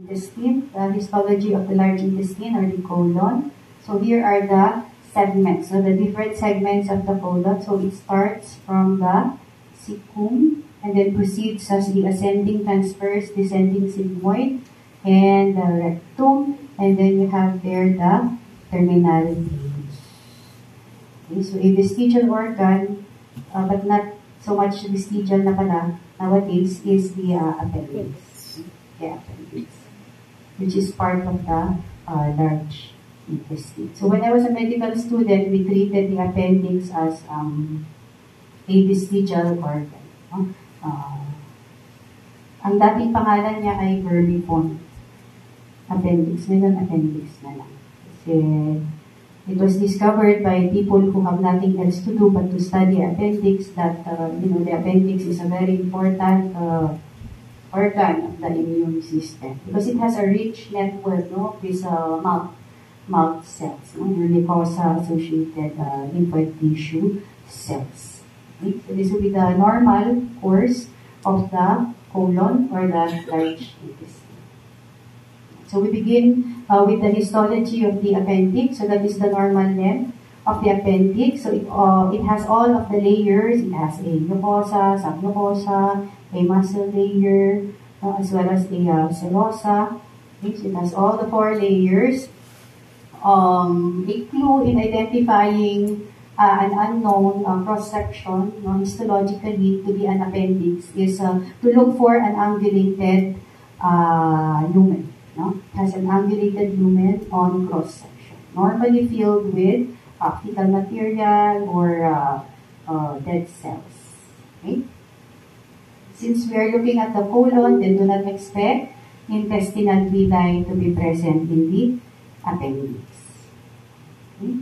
intestine, the histology of the large intestine or the colon. So here are the segments, so the different segments of the colon. So it starts from the cecum and then proceeds as the ascending transverse, descending sigmoid, and the rectum, and then you have there the terminal veins. Okay, so a vestigial organ, but not so much vestigial na pala nowadays, is the appendix. The appendix, which is part of the large intestine. So when I was a medical student, we treated the appendix as a vestigial organ. Ang dating pangalan niya ay vermiform appendix. Ngayon, appendix na lang. Kasi it was discovered by people who have nothing else to do but to study appendix, that the appendix is a very important organ of the immune system because it has a rich network of these mouth cells, your mucosa-associated lymphoid tissue cells. Okay? So this will be the normal course of the colon or the large intestine. So we begin with the histology of the appendix. So that is the normal length of the appendix. So it has all of the layers. It has a mucosa, submucosa, a muscle layer, as well as a serosa. Okay, so it has all the 4 layers. A clue in identifying an unknown cross-section histologically to be an appendix is to look for an angulated lumen. It has an angulated lumen on cross-section, normally filled with fecal material or dead cells. Okay? Since we are looking at the colon, then do not expect intestinal villi to be present in the appendix. Okay?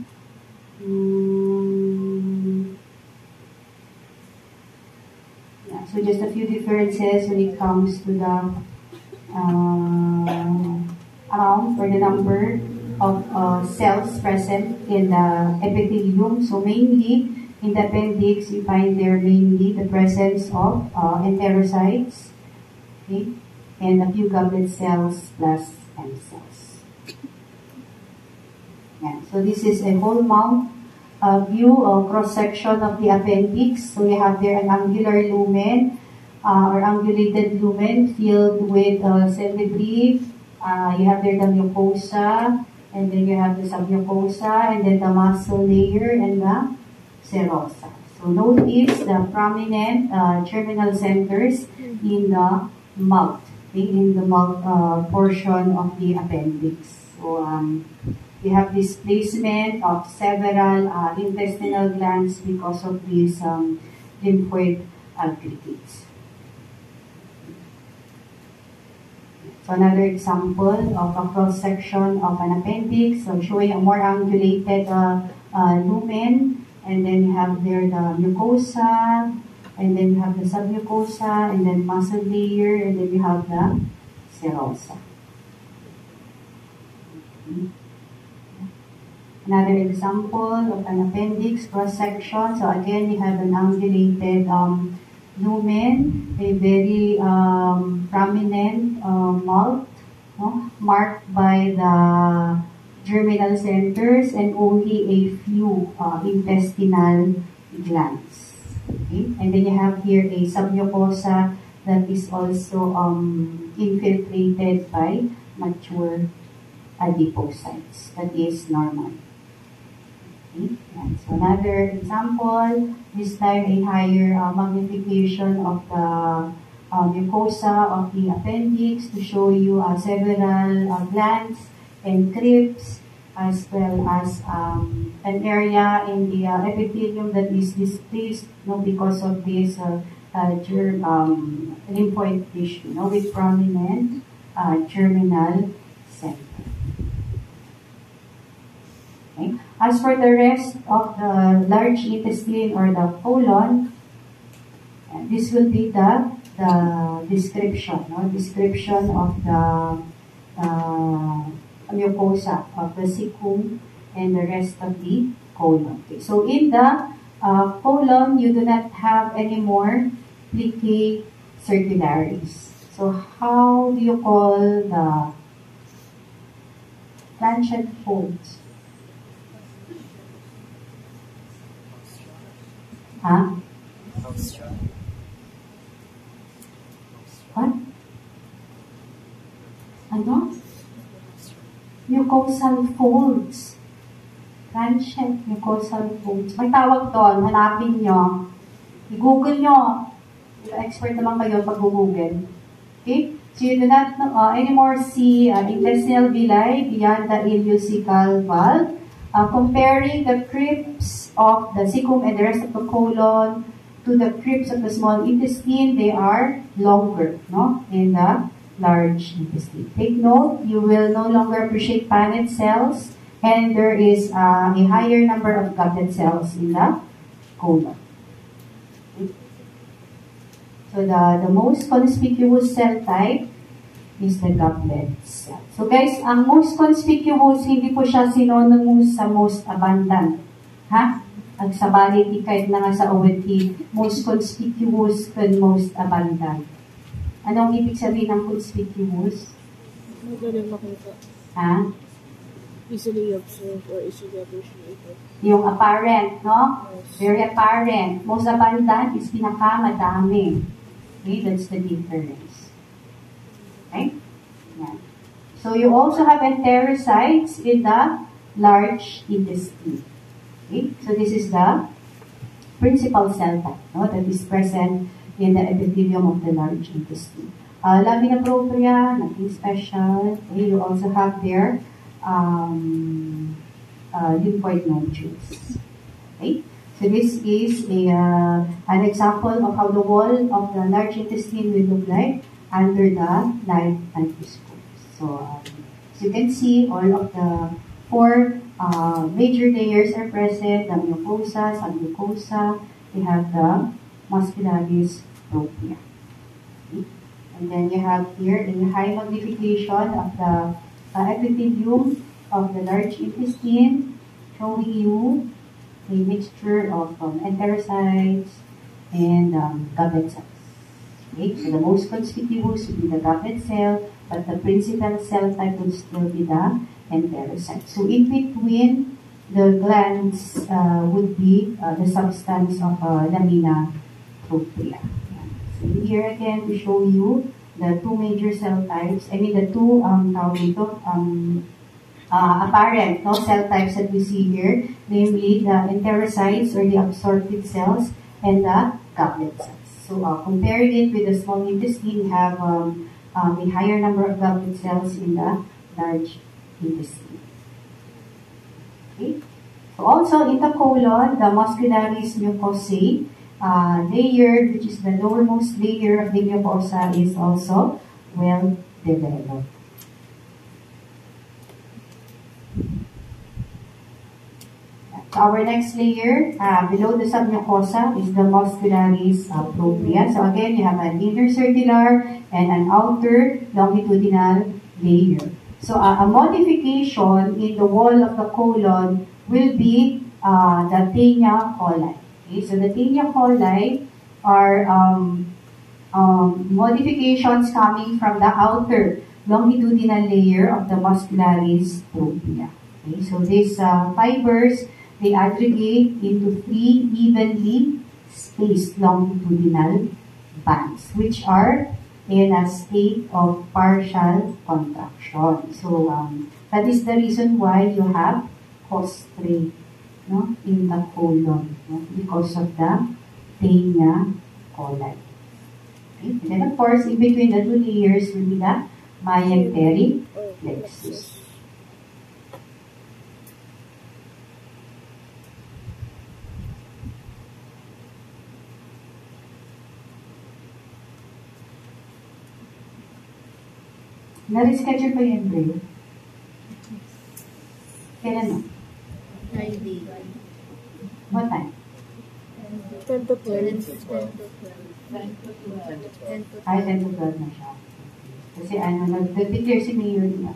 Yeah, so just a few differences when it comes to the amount or the number of cells present in the epithelium. So mainly in the appendix, you find there mainly the presence of enterocytes, okay, and a few goblet cells plus M cells. Yeah, so this is a whole mount view or cross-section of the appendix. So you have there an angular lumen or angulated lumen filled with cell debris. You have there the mucosa, and then you have the submucosa, and then the muscle layer and the serosa. So notice the prominent terminal centers in the mouth, okay, in the mouth portion of the appendix. So you have displacement of several intestinal glands because of these lymphoid aggregates. So another example of a cross-section of an appendix, so showing a more angulated lumen, and then you have there the mucosa, and then you have the submucosa, and then muscle layer, and then you have the serosa. Okay. Another example of an appendix cross-section. So again, you have an angulated lumen, a very prominent mouth, marked by the germinal centers and only a few intestinal glands. Okay? And then you have here a submucosa that is also infiltrated by mature adipocytes. That is normal. Okay. So another example, this time a higher magnification of the mucosa of the appendix to show you several glands and crypts, as well as an area in the epithelium that is displaced because of this lymphoid tissue with prominent germinal center. Okay. As for the rest of the large intestine or the colon, this will be the description, description of the mucosa of the cecum and the rest of the colon. Okay. So in the colon, you do not have any more plicae circularis. So how do you call the planchet folds? Huh? What? Ano? Mucosal folds. Planchet mucosal folds. May tawag doon. Hanapin nyo. I-google nyo. Expert naman kayo pag google. Okay? So you do not anymore see intestinal villi beyond the ileocecal valve. Comparing the crypts of the cecum and the rest of the colon to the crypts of the small intestine, they are longer, no? In the large intestine. Take note, you will no longer appreciate Paneth cells, and there is a higher number of goblet cells in the colon. Okay. So the most conspicuous cell type is the goblet cell. So guys, ang most conspicuous, hindi po siya synonymous sa most abundant. Ha? Ang sabality kahit na nga sa ONT, most conspicuous and most abundant. Anong ibig sabihin ng conspicuous? Magaling makita. Ha? Easily observed or easily appreciated. Yung apparent, no? Yes. Very apparent. Most abundant is pinakamadami. Okay, that's the difference. Okay? Yan. So you also have enterocytes in the large intestine. Okay? So this is the principal cell type, no, that is present in the epithelium of the large intestine. Lamina propria, nothing special. Okay? You also have their lymphoid nodules. Okay? So this is an example of how the wall of the large intestine will look like under the light microscope. So as you can see, all of the four major layers are present: the mucosa, submucosa. We have the muscularis propria. Okay? And then you have here a high magnification of the epithelium of the large intestine, showing you a mixture of enterocytes and goblet cells. Okay, so the most conspicuous would be the goblet cell, but the principal cell type would still be the enterocyte. So in between the glands would be the substance of lamina propria. So here again to show you the two major cell types. I mean the two apparent cell types that we see here, namely the enterocytes or the absorptive cells and the goblet cells. So comparing it with the small intestine, we have a higher number of goblet cells in the large intestine. Okay. So also in the colon, the muscularis mucosae layer, which is the lowermost layer of the mucosa, is also well developed. Our next layer, below the submucosa, is the muscularis propria. So again, you have an intercircular and an outer longitudinal layer. So a modification in the wall of the colon will be the taenia coli. Okay? So the taenia coli are modifications coming from the outer longitudinal layer of the muscularis propria. Okay? So these fibers, they aggregate into three evenly spaced longitudinal bands, which are in a state of partial contraction. So that is the reason why you have costrae, no, in the colon, no, because of the taenia coli. Okay? And then of course, in between the two layers will be the mesenteric plexus. Na-reschedule pa yung embryo? Kailan no? Friday. What time? 10 to 12. 10 to 12. Ay, 10 to 12 na siya. Kasi nag-declare si Mayor niya.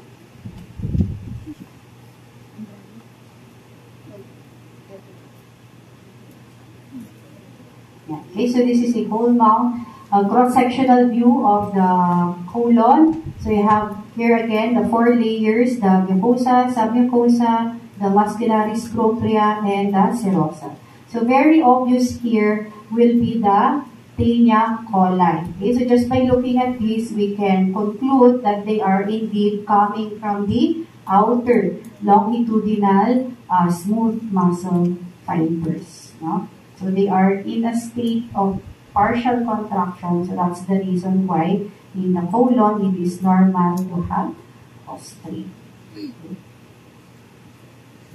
Yeah. Okay, so this is a whole mount a cross-sectional view of the colon. So you have here again the 4 layers, the mucosa, submucosa, the muscularis propria, and the serosa. So very obvious here will be the taenia coli. Okay, so just by looking at this, we can conclude that they are indeed coming from the outer longitudinal smooth muscle fibers. No? So they are in a state of partial contraction. So that's the reason why in the colon it is normal to have ostrich. Okay.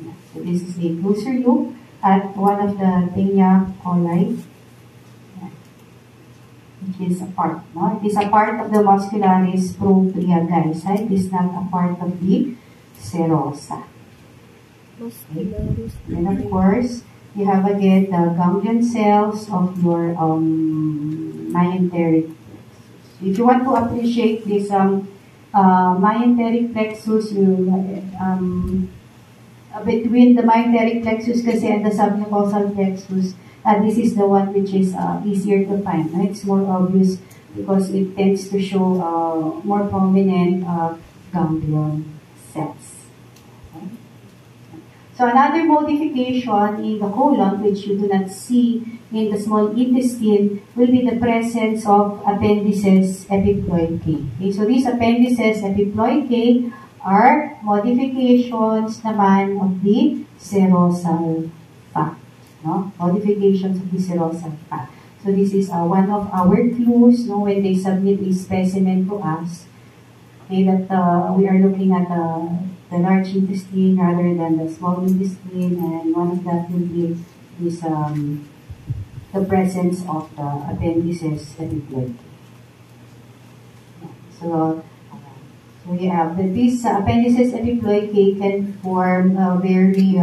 Yeah. So this is a closer look at one of the taenia coli, which is a part. No? It is a part of the muscularis propria, guys. Right? It is not a part of the serosa. Okay. And of course, you have again the ganglion cells of your myenteric plexus. If you want to appreciate this myenteric plexus, between the myenteric plexus kasi and the submucosal plexus, this is the one which is easier to find. Right? It's more obvious because it tends to show more prominent ganglion cells. Okay? So another modification in the colon, which you do not see in the small intestine, will be the presence of appendices epiploicae. Okay? So these appendices epiploicae are modifications naman of the serosal fat. No? Modifications of the serosal fat. So this is one of our clues, no, when they submit a specimen to us, okay, that we are looking at the large intestine rather than the small intestine, and one of that will be this, the presence of the appendices epiploicae. So we have that these appendices epiploicae can form very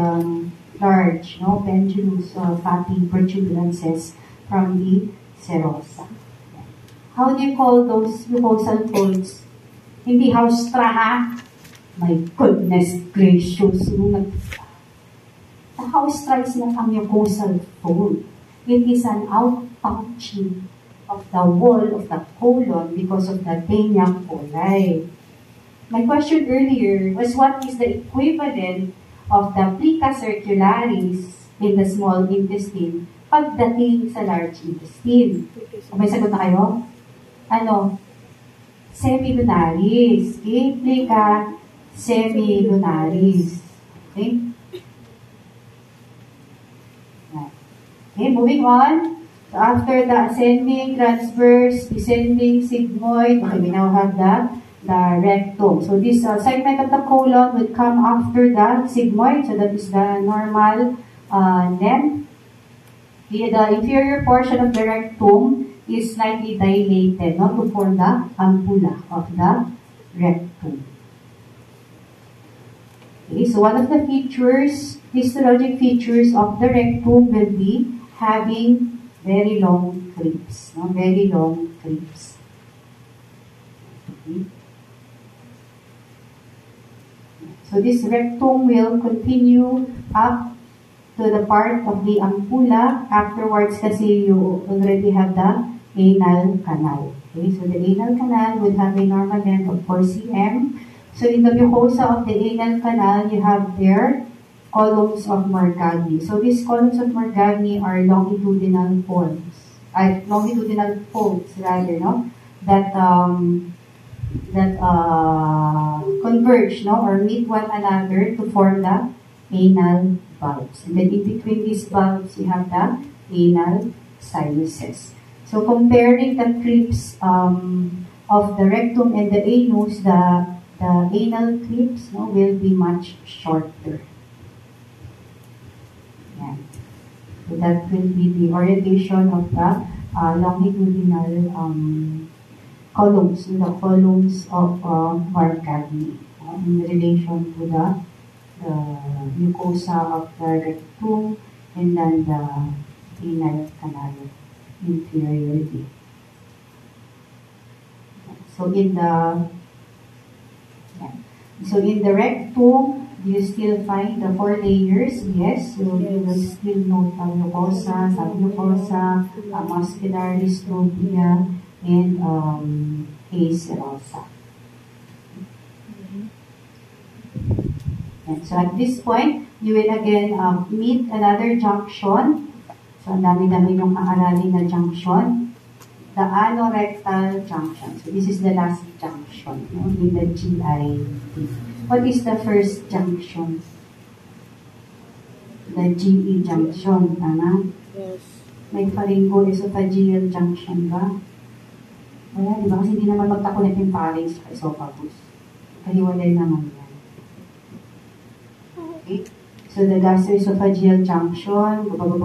large, no, pendulous fatty protuberances from the serosa. How do you call those mucosal folds? Hindi haustra, ha? My goodness gracious. The haustra is not a mucosal fold. It is an outpouching of the wall of the colon because of the taenia coli. My question earlier was, what is the equivalent of the plica circularis in the small intestine pagdating sa large intestine? May sagot na kayo? Ano? Semilunaris. Okay? Plica semilunaris. Okay? Okay, moving on. So after the ascending, transverse, descending, sigmoid, okay, we now have the rectum. So this segment of the colon would come after the sigmoid. So that is the normal length. The inferior portion of the rectum is slightly dilated, no, to form the ampulla of the rectum. Okay, so one of the features, histologic features of the rectum will be having very long crypts, no, very long crypts. Okay. So this rectum will continue up to the part of the ampulla. Afterwards, kasi you already have the anal canal. Okay, so the anal canal would have a normal length of 4 cm. So in the mucosa of the anal canal, you have there columns of Morgagni. So these columns of Morgagni are longitudinal folds, rather, no, that converge, no, or meet one another to form the anal bulbs. And then in between these bulbs, you have the anal sinuses. So comparing the crypts of the rectum and the anus, the anal crypts, no, will be much shorter. Yeah. So that will be the orientation of the longitudinal columns, the columns of Morgagni in relation to the mucosa of the rectum and then the anal canal inferiorly. So in the rectum, Do you still find the 4 layers? Yes. So you will still note mucosa, submucosa, muscularis, tropia, and A. serosa. And so at this point, you will again meet another junction. So ang dami-dami yung maaralin na junction. The anorectal junction. So this is the last junction, no, in the GIT. What is the first junction? The GE junction, tama? Yes. May pharyngoesophageal junction ba? Wala, di ba? Kasi hindi naman magkakulit yung pharynx sa esophagus. Kaliwalay naman yan. Okay? So the gastroesophageal junction, baba,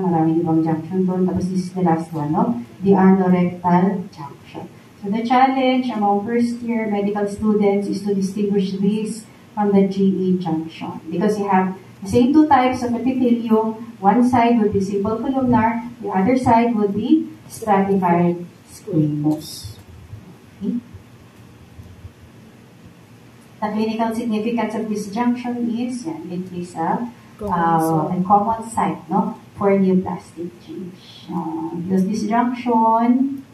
maraming ibang junction doon. Tapos this is the last one, no? The anorectal junction. So the challenge among first-year medical students is to distinguish this from the GE junction. Because you have the same two types of epithelium. One side would be simple columnar, the other side would be stratified squamous. Okay? The clinical significance of this junction is, it is a common site, no, for neoplastic change. Because this junction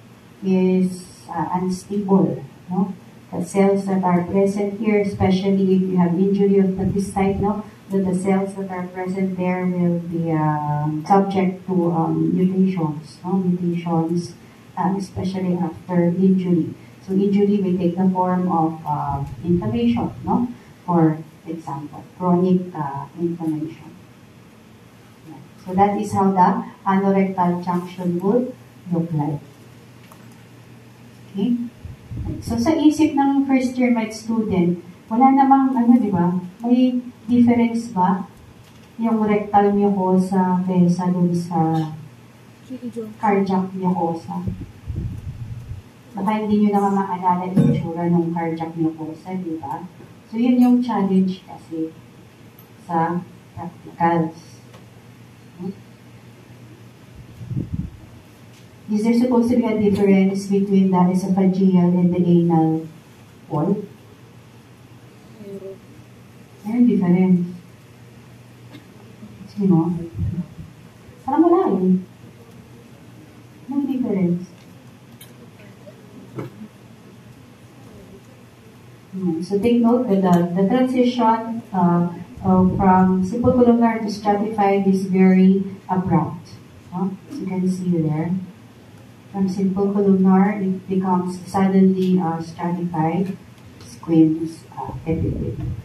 is unstable, no? The cells that are present here, especially if you have injury of this type, no, that the cells that are present there will be subject to mutations, no, especially after injury. So injury will take the form of inflammation, no? For example, chronic inflammation. Yeah. So that is how the anorectal junction would look like. Okay? So sa isip ng first year med student, wala namang di ba? May difference ba yung rectal mucosa kaysa dun sa cardiac mucosa? Baka hindi nyo naman maalala yung itsura ng cardiac mucosa, di ba? So yun yung challenge kasi sa practicals. Is there supposed to be a difference between the esophageal and the anal wall? Meron difference. Sino? Parang wala yun. Anong difference? So take note that the transition from simple columnar to stratified is very abrupt. As you can see there. From simple columnar, it becomes suddenly stratified squamous epithelium.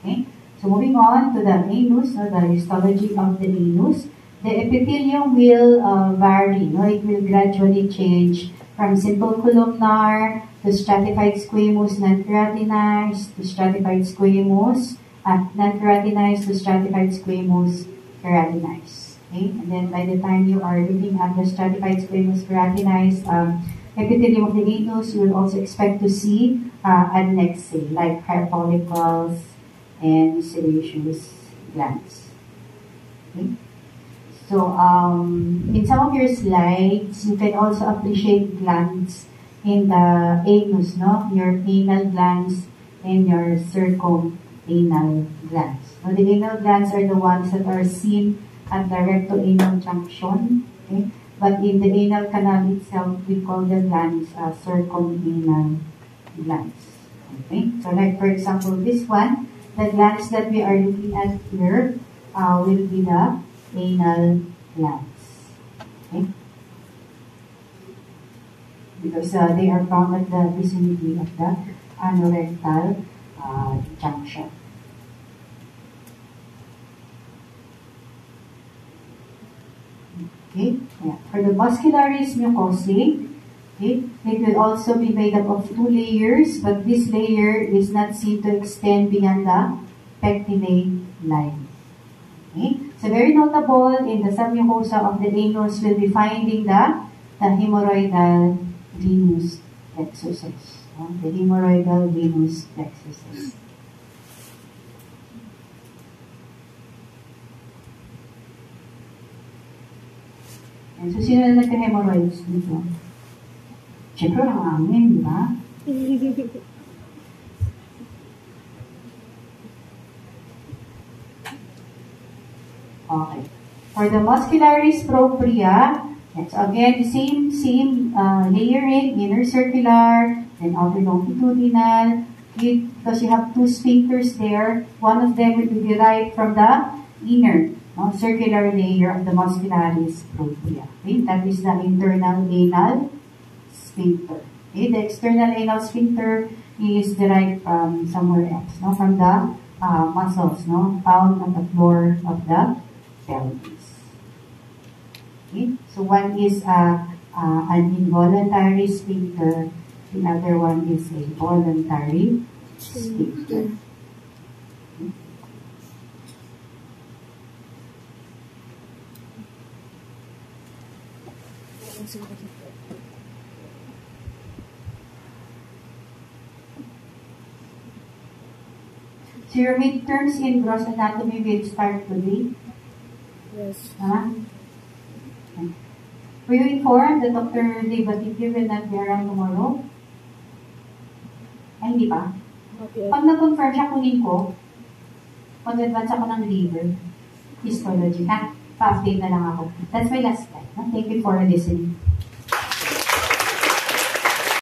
Okay, so moving on to the anus, the histology of the anus. The epithelium will vary, it will gradually change from simple columnar to stratified squamous non-keratinized to stratified squamous non-keratinized to stratified squamous keratinized. Okay? And then by the time you are looking at the stratified squamous keratinized epithelium of the anus, you will also expect to see adnexae, like hair follicles and sebaceous glands. Okay? So, in some of your slides, you can also appreciate glands in the anus, no? Your anal glands and your circumanal glands. So, the anal glands are the ones that are seen at the rectoanal junction, okay? But in the anal canal itself, we call the glands circumanal glands. Okay? So like for example, this one, the glands that we are looking at here will be the anal glands. Okay? Because they are found at the vicinity of the anorectal junction. Okay, yeah. For the muscularis mucosae, okay, it will also be made up of 2 layers, but this layer is not seen to extend beyond the pectinate line. Okay, so very notable in the submucosa of the anus will be finding the hemorrhoidal venous plexuses. The hemorrhoidal venous plexuses. And so, sino na nagka-hemorrhoids dito? Siyempre, walang amin, di ba? Okay. For the muscularis propria, yes, again, same layering, inner circular, then outer longitudinal, because you have two sphincters there. One of them will be derived from the inner circular layer of the muscularis propria. Okay? That is the internal anal sphincter. Okay? The external anal sphincter is derived from somewhere else, from the muscles found on the floor of the pelvis. Okay? So one is an involuntary sphincter, the other one is a voluntary sphincter. So your midterms in gross anatomy will start today? Yes. Okay. Were you informed that Dr. Debatiti will not be around tomorrow? Ay, hindi pa? Okay. Pag na-confirm siya, kunin ko, mag-advance ako ng liver histology. Pa-update na lang ako. That's my last slide. Thank you for listening.